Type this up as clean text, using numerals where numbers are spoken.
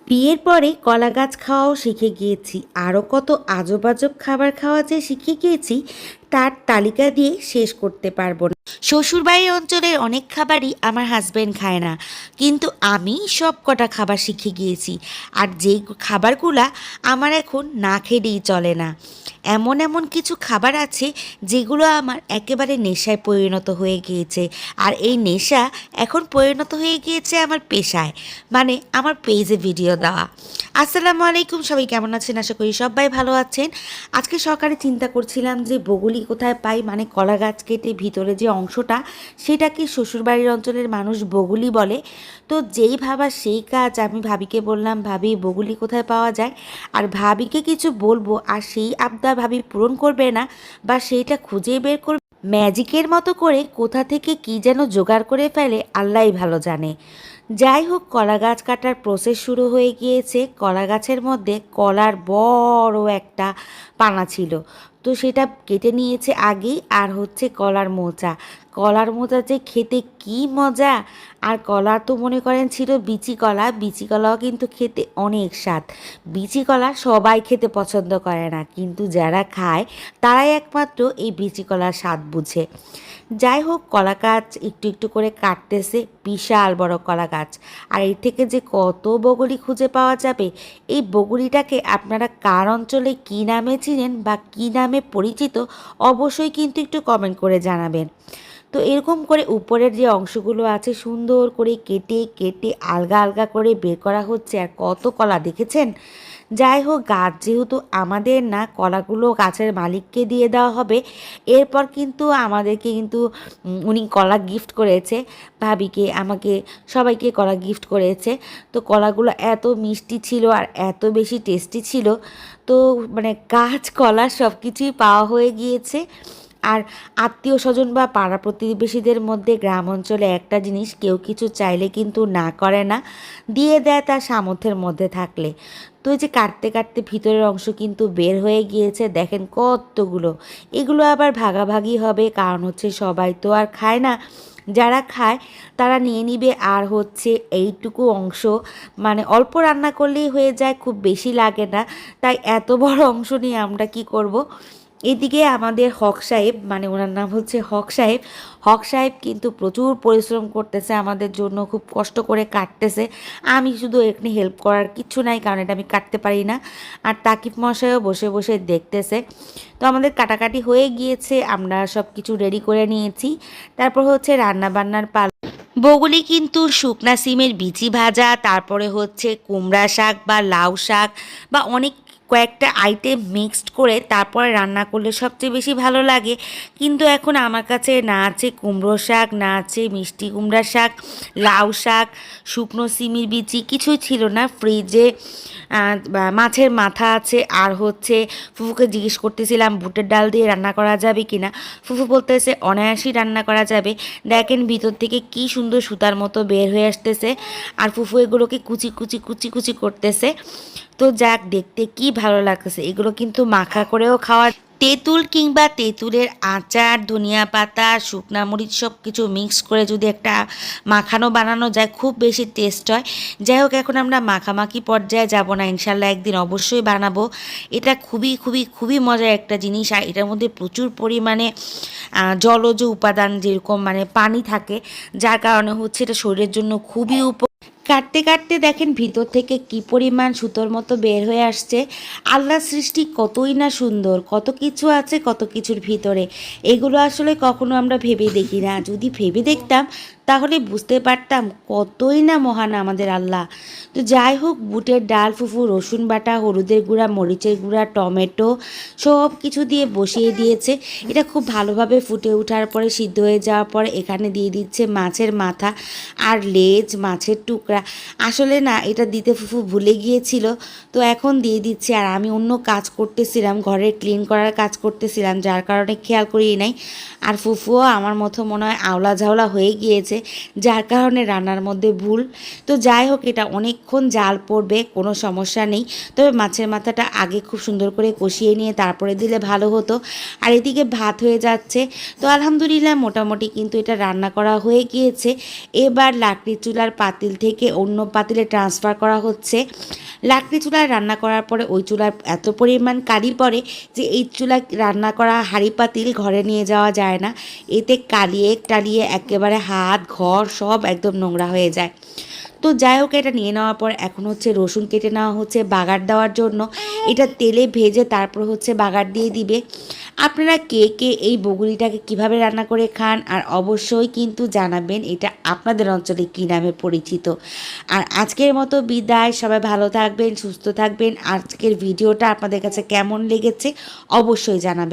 বিয়ের পরে কলা গাছ খাওয়াও শিখে গিয়েছি, আরও কত আজব আজব খাবার খাওয়া যে শিখে গিয়েছি তার তালিকা দিয়ে শেষ করতে পারবো না। শ্বশুরবাড়ির অঞ্চলের অনেক খাবারই আমার হাজব্যান্ড খায় না, কিন্তু আমি সব কটা খাবার শিখে গিয়েছি। আর যেই খাবারগুলা আমার এখন না খেলেই চলে না, এমন এমন কিছু খাবার আছে যেগুলো আমার একেবারে নেশায় পরিণত হয়ে গিয়েছে। আর এই নেশা এখন পরিণত হয়ে গিয়েছে আমার পেশায়, মানে আমার পেজে ভিডিও দেওয়া। আসসালামু আলাইকুম, সবাই কেমন আছেন? আশা করি সবাই ভালো আছেন। আজকে সকালে চিন্তা করছিলাম যে বগুলি কোথায় পাই, মানে কলা গাছ কেটে ভিতরে যে অংশটা সেটাকে শ্বশুরবাড়ির অঞ্চলের মানুষ বগুলি বলে। তো যেই ভাবা সেই কাজ, আমি ভাবিকে বললাম ভাবি বগুলি কোথায় পাওয়া যায়। আর ভাবিকে কিছু বলবো আর সেই আবদার ভাবি পূরণ করবে না, বা সেইটা খুঁজে বের করবে ম্যাজিকের মতো করে কোথা থেকে কি যেন জোগাড় করে ফেলে, আল্লাহই ভালো জানে। যাই হোক, কলা গাছ কাটার প্রসেস শুরু হয়ে গিয়েছে। কলা গাছের মধ্যে কলার বড় একটা পানা ছিল, তো সেটা কেটে নিয়েছে আগেই। আর হচ্ছে কলার মোচা, কলার মোচা যে খেতে কি মজা। আর কলা তো মনে করেন ছিল বিচি কলা, বিচি কলাও কিন্তু খেতে অনেক স্বাদ। বিচি কলা সবাই খেতে পছন্দ করে না, কিন্তু যারা খায় তারাই একমাত্র এই বিচি কলার স্বাদ বুঝে। যাই হোক, কলা গাছ একটু একটু করে কাটতেছে, বিশাল বড় কলা গাছ। আর এর থেকে যে কত বগুড়ি খুঁজে পাওয়া যাবে। এই বগুড়িটাকে আপনারা কার অঞ্চলে কী নামে চিনেন বা কী নামে পরিচিত, অবশ্যই কিন্তু একটু কমেন্ট করে জানাবেন। তো এরকম করে উপরের যে অংশগুলো আছে সুন্দর করে কেটে কেটে আলগা আলগা করে বের করা হচ্ছে। আর কত কলা দেখেছেন। যাই হোক, গাছ যেহেতু আমাদের না, কলাগুলো গাছের মালিককে দিয়ে দেওয়া হবে। এরপর কিন্তু আমাদেরকে কিন্তু উনি কলা গিফট করেছে, ভাবিকে আমাকে সবাইকে কলা গিফট করেছে। তো কলাগুলো এত মিষ্টি ছিল আর এত বেশি টেস্টি ছিল। তো মানে গাছ কলা সব কিছুই পাওয়া হয়ে গিয়েছে। আর আত্মীয় স্বজন বা পাড়া প্রতিবেশীদের মধ্যে গ্রাম অঞ্চলে একটা জিনিস, কেউ কিছু চাইলে কিন্তু না করে না, দিয়ে দেয় তার সামর্থ্যের মধ্যে থাকলে। তো এই যে কাটতে কাটতে ভিতরের অংশ কিন্তু বের হয়ে গিয়েছে, দেখেন কতগুলো। এগুলো আবার ভাগাভাগি হবে, কারণ হচ্ছে সবাই তো আর খায় না। যারা খায় তারা নিয়ে নিবে। আর হচ্ছে এইটুকু অংশ মানে অল্প রান্না করলেই হয়ে যায়, খুব বেশি লাগে না। তাই এত বড় অংশ নিয়ে আমরা কি করব। এদিকে আমাদের হক সাহেব, মানে ওনার নাম হচ্ছে হক সাহেব, হক সাহেব কিন্তু প্রচুর পরিশ্রম করতেছে আমাদের জন্য, খুব কষ্ট করে কাটতেছে। আমি শুধু এখানে হেল্প করার কিছু নাই, কারণ এটা আমি কাটতে পারি না। আর তাকিব মশাইও বসে বসে দেখতেছে। তো আমাদের কাটাকাটি হয়ে গিয়েছে, আমরা সব কিছু রেডি করে নিয়েছি। তারপর হচ্ছে রান্না বান্নার পালা। বগুলি কিন্তু শুকনা সিমের বিচি ভাজা, তারপরে হচ্ছে কুমড়া শাক বা লাউ শাক বা অনেক কয়েকটা আইটেম মিক্সড করে তারপরে রান্না করলে সবচেয়ে বেশি ভালো লাগে। কিন্তু এখন আমার কাছে না আছে কুমড়ো শাক, না আছে মিষ্টি কুমড়া শাক, লাউ শাক, শুকনো সিমের বিচি, কিছুই ছিল না ফ্রিজে। মাছের মাথা আছে। আর হচ্ছে ফুফুকে জিজ্ঞেস করতেছিলাম বুটের ডাল দিয়ে রান্না করা যাবে কিনা। ফুফু বলতেছে অনায়াসই রান্না করা যাবে। দেখেন ভিতর থেকে কি সুন্দর সুতার মতো বের হয়ে আসতেছে। আর ফুফু এগুলোকে কুচি কুচি কুচি কুচি করতেছে। তো যাক, দেখতে কি ভালো লাগতেছে। এগুলো কিন্তু মাখা করেও খাওয়া, তেঁতুল কিংবা তেঁতুলের আচার, ধনিয়া পাতা, শুকনা মরিচ সব কিছু মিক্স করে যদি একটা মাখানো বানানো যায়, খুব বেশি টেস্ট হয়। যাই হোক, এখন আমরা মাখামাখি পর্যায়ে যাব না, ইনশাল্লাহ একদিন অবশ্যই বানাবো। এটা খুবই খুবই খুবই মজার একটা জিনিস। আর এটার মধ্যে প্রচুর পরিমাণে জলজ উপাদান, যেরকম মানে পানি থাকে, যার কারণে হচ্ছে এটা শরীরের জন্য খুবই কাটতে কাটতে দেখেন ভিতর থেকে কি পরিমাণ সুতোর মতো বের হয়ে আসছে। আল্লাহর সৃষ্টি কতই না সুন্দর, কত কিছু আছে কত কিছুর ভিতরে। এগুলো আসলে কখনো আমরা ভেবে দেখি না, যদি ভেবে দেখতাম তাহলে বুঝতে পারতাম কতই না মহান আমাদের আল্লাহ। তো যাই হোক, বুটের ডাল, ফুফু রসুন বাটা, হলুদের গুঁড়া, মরিচের গুঁড়া, টমেটো সব কিছু দিয়ে বসিয়ে দিয়েছে। এটা খুব ভালোভাবে ফুটে ওঠার পরে, সিদ্ধ হয়ে যাওয়ার পরে এখানে দিয়ে দিচ্ছে মাছের মাথা আর লেজ, মাছের টুকরা। আসলে না এটা দিতে ফুফু ভুলে গিয়েছিল, তো এখন দিয়ে দিচ্ছে। আর আমি অন্য কাজ করতেছিলাম, ঘরে ক্লিন করার কাজ করতেছিলাম, যার কারণে খেয়াল করিই নাই। আর ফুফুও আমার মতো মনে হয় আওলা ঝাওলা হয়ে গিয়েছে, যার কারণে রান্নার মধ্যে ভুল। তো যাই হোক, এটা অনেকক্ষণ জাল পড়বে, কোনো সমস্যা নেই। তবে মাছের মাথাটা আগে খুব সুন্দর করে কষিয়ে নিয়ে তারপরে দিলে ভালো হতো। আর এদিকে ভাত হয়ে যাচ্ছে। তো আলহামদুলিল্লাহ মোটামুটি কিন্তু এটা রান্না করা হয়ে গিয়েছে। এবার লাকড়ি চুলার পাতিল থেকে অন্য পাতিলে ট্রান্সফার করা হচ্ছে। লাকড়ি চুলায় রান্না করার পরে ওই চুলার এত পরিমাণ কালি পড়ে যে এই চুলা রান্না করা হাঁড়ি পাতিল ঘরে নিয়ে যাওয়া যায় না। এতে কালিয়ে টালিয়ে একেবারে হাত ঘর সব একদম নোংরা হয়ে যায়। তো যাই হোক, এটা নিয়ে নেওয়ার পর এখন হচ্ছে রসুন কেটে নেওয়া হচ্ছে বাগার দেওয়ার জন্য। এটা তেলে ভেজে তারপর হচ্ছে বাগার দিয়ে দিবে। আপনারা কে কে এই বগুলিটাকে কিভাবে রান্না করে খান, আর অবশ্যই কিন্তু জানাবেন এটা আপনাদের অঞ্চলে কী নামে পরিচিত। আর আজকের মতো বিদায়, সবাই ভালো থাকবেন, সুস্থ থাকবেন। আজকের ভিডিওটা আপনাদের কাছে কেমন লেগেছে অবশ্যই জানাবেন।